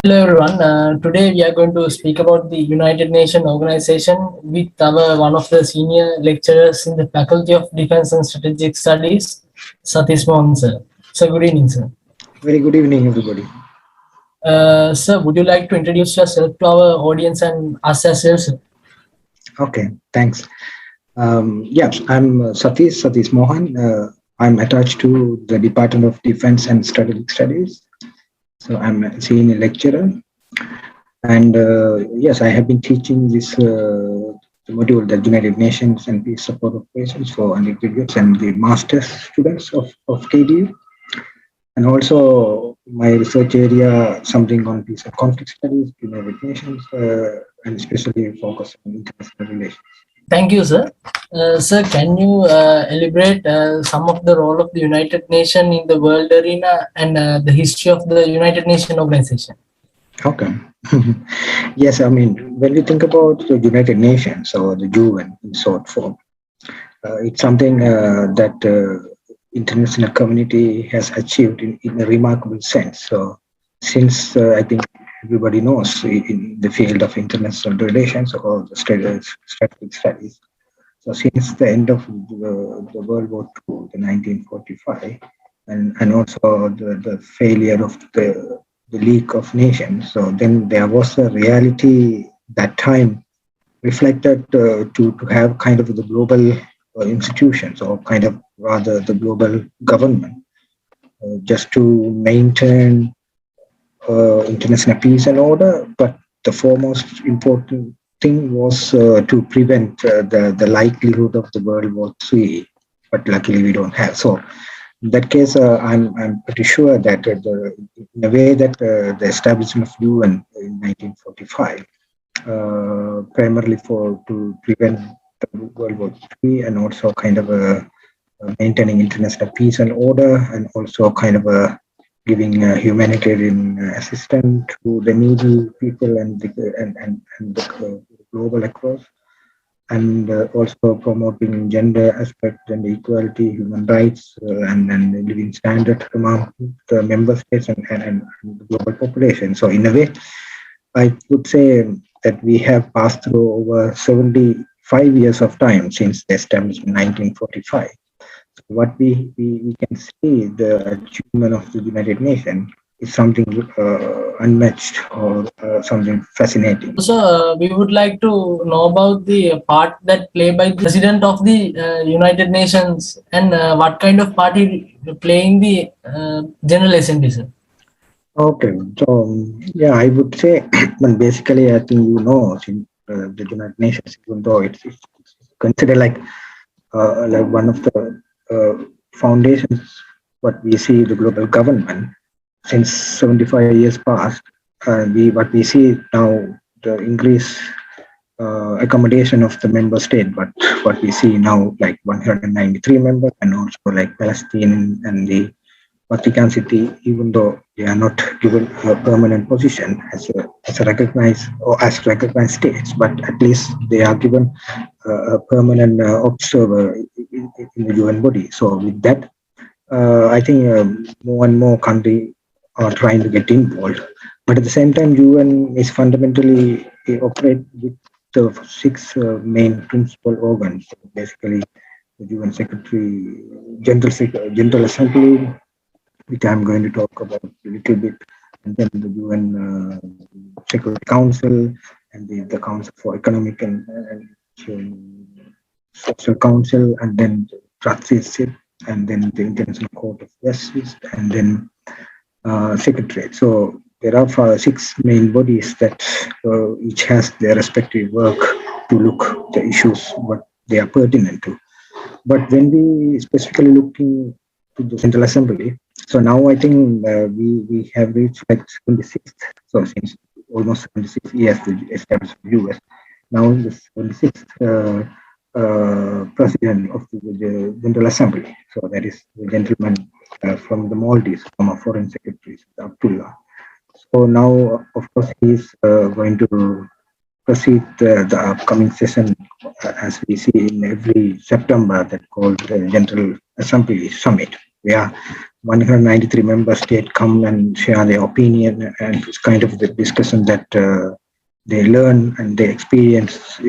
Hello everyone. Today we are going to speak about the United Nations organization with our one of the senior lecturers in the Faculty of Defense and Strategic Studies, Satheesh Mohan sir. So good evening, sir. Very good evening, everybody. Sir, would you like to introduce yourself to our audience and us as well, sir? Okay, thanks. I'm Satheesh Mohan. I'm attached to the Department of Defense and Strategic Studies. So I'm a senior lecturer. And yes, I have been teaching this module, the United Nations and Peace Support Operations for undergraduates and the master's students of KDU. And also my research area, something on peace and conflict studies, United Nations, and especially focus on international relations. Thank you, sir. Sir, can you elaborate some of the role of the United Nations in the world arena and the history of the United Nations organization? Okay. Yes, I mean, when we think about the United Nations or the UN in short form, it's something that international community has achieved in a remarkable sense. So since I think everybody knows in the field of international relations or the strategic studies, so since the end of the World War II, the 1945, and also the failure of the League of Nations, so then there was a reality that time reflected to have kind of the global institutions or kind of rather the global government just to maintain international peace and order. But the foremost important thing was to prevent the likelihood of the World War III. But luckily, we don't have. So in that case, I'm pretty sure that in a way that the establishment of UN in 1945, primarily to prevent the World War III and also kind of maintaining international peace and order, and also kind of giving humanitarian assistance to the needy people and the global across, and also promoting gender aspect and equality, human rights, and living standard among the member states and the global population. So in a way, I would say that we have passed through over 75 years of time since the establishment in 1945. So what we can see, the achievement of the United Nations is something unmatched or something fascinating. Also, we would like to know about the part that played by the President of the United Nations and what kind of part he play in the General Assembly, sir. Okay, so yeah, I would say, but basically, I think the United Nations, even though it's considered like one of the foundations, what we see the global government since 75 years past, what we see now the increase accommodation of the member state, but what we see now like 193 members, and also like Palestine and the Vatican City, even though they are not given a permanent position as a recognized or as recognized states, but at least they are given a permanent observer in the UN body. So with that, I think more and more countries are trying to get involved. But at the same time, UN is fundamentally operate with the six main principal organs. So basically, the UN Secretary, General Assembly, which I'm going to talk about a little bit, and then the UN Security Council, and the Council for Economic and Social Council, and then the Trusteeship, and then the International Court of Justice, and then Secretariat. So there are six main bodies that each has their respective work to look the issues what they are pertinent to. But when we specifically looking to the Central Assembly, so now I think we have reached like 76th. So since almost 76 years the establishment of US, now the 76th president of the General Assembly. So that is the gentleman from the Maldives, former Foreign Secretary Abdullah. So now, of course, he is going to proceed the upcoming session, as we see in every September, that called the General Assembly Summit, where 193 member states come and share their opinion, and it's kind of the discussion that they learn and they experience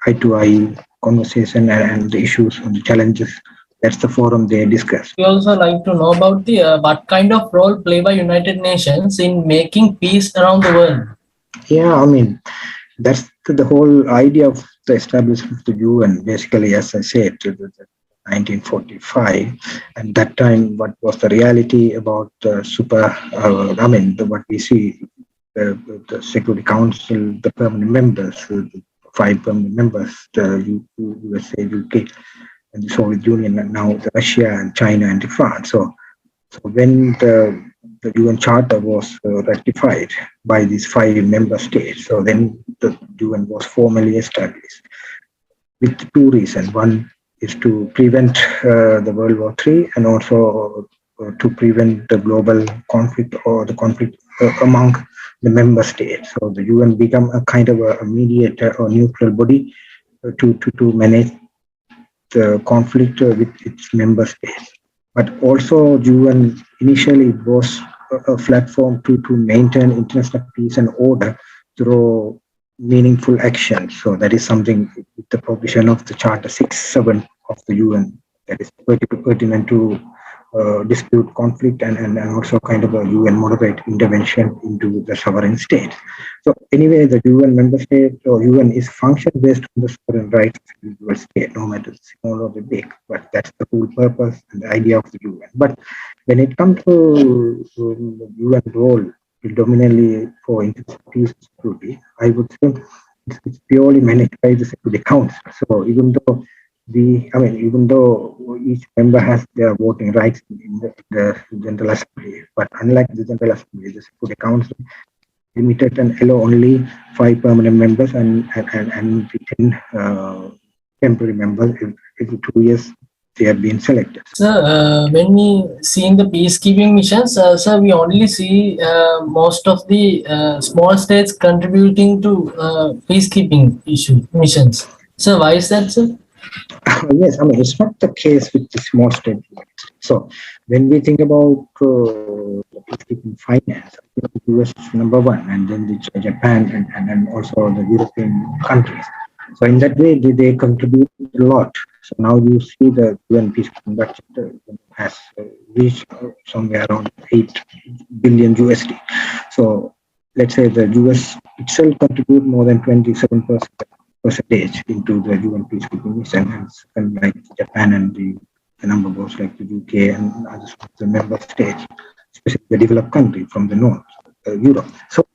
eye-to-eye conversation and the issues and the challenges. That's the forum they discuss. We also like to know about the what kind of role played by United Nations in making peace around the world. Yeah, I mean, that's the whole idea of the establishment of the UN. Basically, as I said, 1945, and that time, what was the reality about what we see, the Security Council, the permanent members, the 5 permanent members, the USA, UK, and the Soviet Union, and now Russia and China and France. So when the UN Charter was ratified by these 5 member states, so then the UN was formally established with 2 reasons. One is to prevent the World War III, and also to prevent the global conflict or the conflict among the member states. So the UN became a kind of a mediator or neutral body to manage the conflict with its member states. But also UN initially was a platform to maintain international peace and order through meaningful action. So that is something with the provision of the Charter 6.7 of the UN that is pertinent to dispute conflict and also kind of a UN moderate intervention into the sovereign state. So anyway, the UN member state or UN is function based on the sovereign rights of the individual state, no matter small or the big. But that's the whole purpose and the idea of the UN. But when it comes to the UN role, predominantly for international peace and security, I would say it's purely managed by the Security Council. So even though each member has their voting rights in the General Assembly, but unlike the General Assembly, the Security Council limited and allow only 5 permanent members and 10 temporary members. Every 2 years they have been selected. Sir, when we see in the peacekeeping missions, sir, we only see most of the small states contributing to peacekeeping missions. So why is that, sir? Yes, I mean, it's not the case with the small state. So when we think about peacekeeping finance, the US is number 1, and then the Japan and then also the European countries. So in that way, they contribute a lot. So now you see the UN peacekeeping budget has reached somewhere around 8 billion USD. So let's say the US itself contribute more than 27% into the UN peacekeeping mission, and like Japan and the number goes like the UK and others, the member states, especially the developed country from the north, Europe. So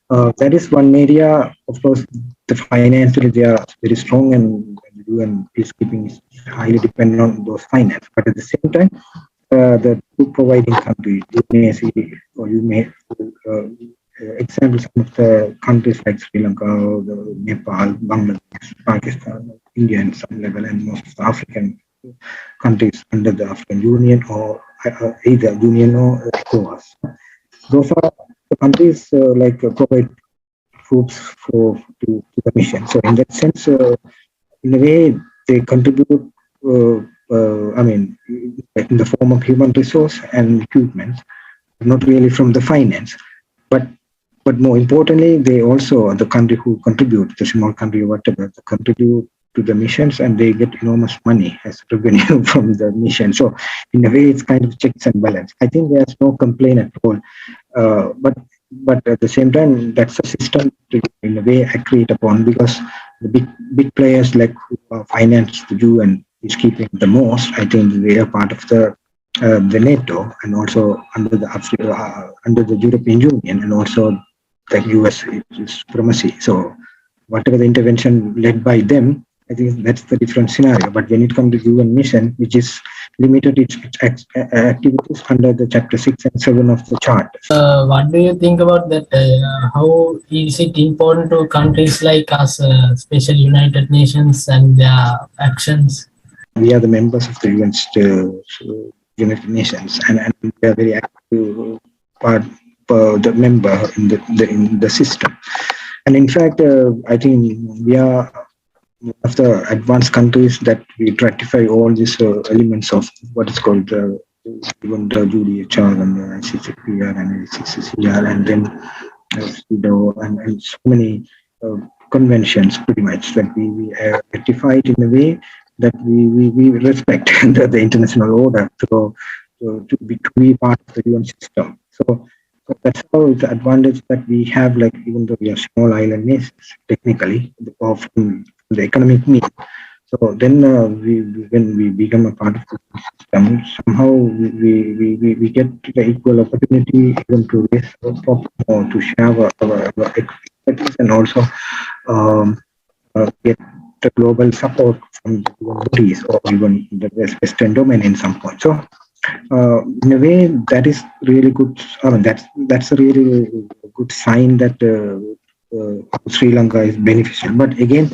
that is one area. Of course, the financially they are very strong, and the UN peacekeeping is highly dependent on those finance. But at the same time, the two providing countries, you may see, or you may example some of the countries like Sri Lanka, Nepal, Bangladesh, Pakistan, India, and some level, and most of the African countries under the African Union or either Union or ECOWAS. Those are the countries provide troops to the mission. So in that sense, in a way, they contribute. In the form of human resource and equipment, not really from the finance, but more importantly, they also are the country who contribute, the small country or whatever, they contribute to the missions, and they get enormous money as revenue from the mission. So in a way, it's kind of checks and balance. I think there's no complaint at all. But at the same time, that's a system to, in a way, accrete upon, because the big players like who finance the UN is keeping the most. I think they are part of the NATO, and also under the European Union, and also the US supremacy. So whatever the intervention led by them, I think that's the different scenario. But when it comes to UN mission, which is limited its activities under the Chapter 6 and 7 of the Charter. What do you think about that? How is it important to countries like us, especially United Nations and their actions? We are the members of the United Nations, and we are very active part the member in the system. And in fact, I think we are one of the advanced countries that we ratify all these elements of what is called the even the UDHR and the ICCPR and ICCCR, and then SIDO and so many conventions pretty much that we ratified in a way that we respect the international order to be part of the UN system. So that's how the advantage that we have, like even though we are small island nations, technically, from the economic need. So then when we become a part of the system, somehow we get the equal opportunity even to raise up more, to share our expertise, and also um, get the global support from the bodies or even the Western domain in some point. So in a way, that is really good. I mean, that's a really good sign that Sri Lanka is beneficial. But again,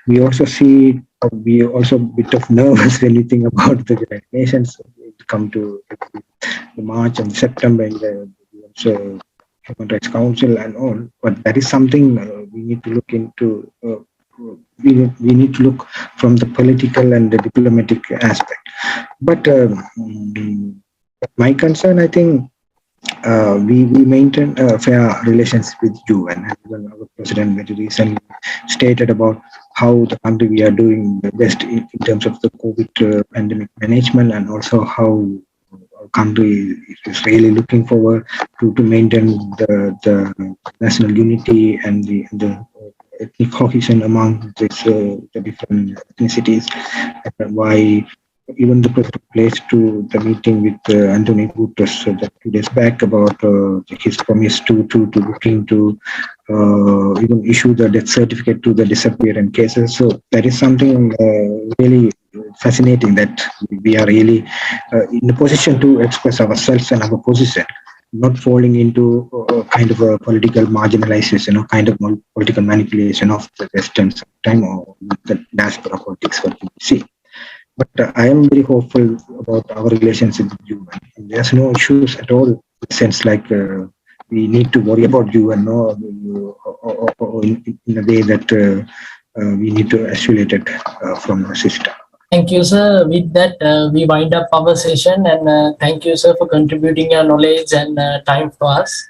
we also see we also a bit of nervous when we think about the United Nations. It come to the March and September in the Human Rights Council and all. But that is something we need to look into. We need to look from the political and the diplomatic aspect. But my concern, I think, we maintain fair relations with UN. And even our president very recently stated about how the country we are doing the best in terms of the COVID pandemic management, and also how our country is really looking forward to maintain the national unity and the ethnic cohesion among the different ethnicities. Why even the president placed to the meeting with Anthony Guterres 2 days back about his promise to look into even issue the death certificate to the disappearing cases. So that is something really fascinating, that we are really in a position to express ourselves and our position, not falling into kind of a political marginalization or kind of political manipulation of the Western time or the diaspora politics what we see. But I am very hopeful about our relationship with you. And there's no issues at all. In the sense like we need to worry about you, and no, or in a way that we need to isolate it from the system. Thank you, sir. With that, we wind up our session, and thank you, sir, for contributing your knowledge and time for us.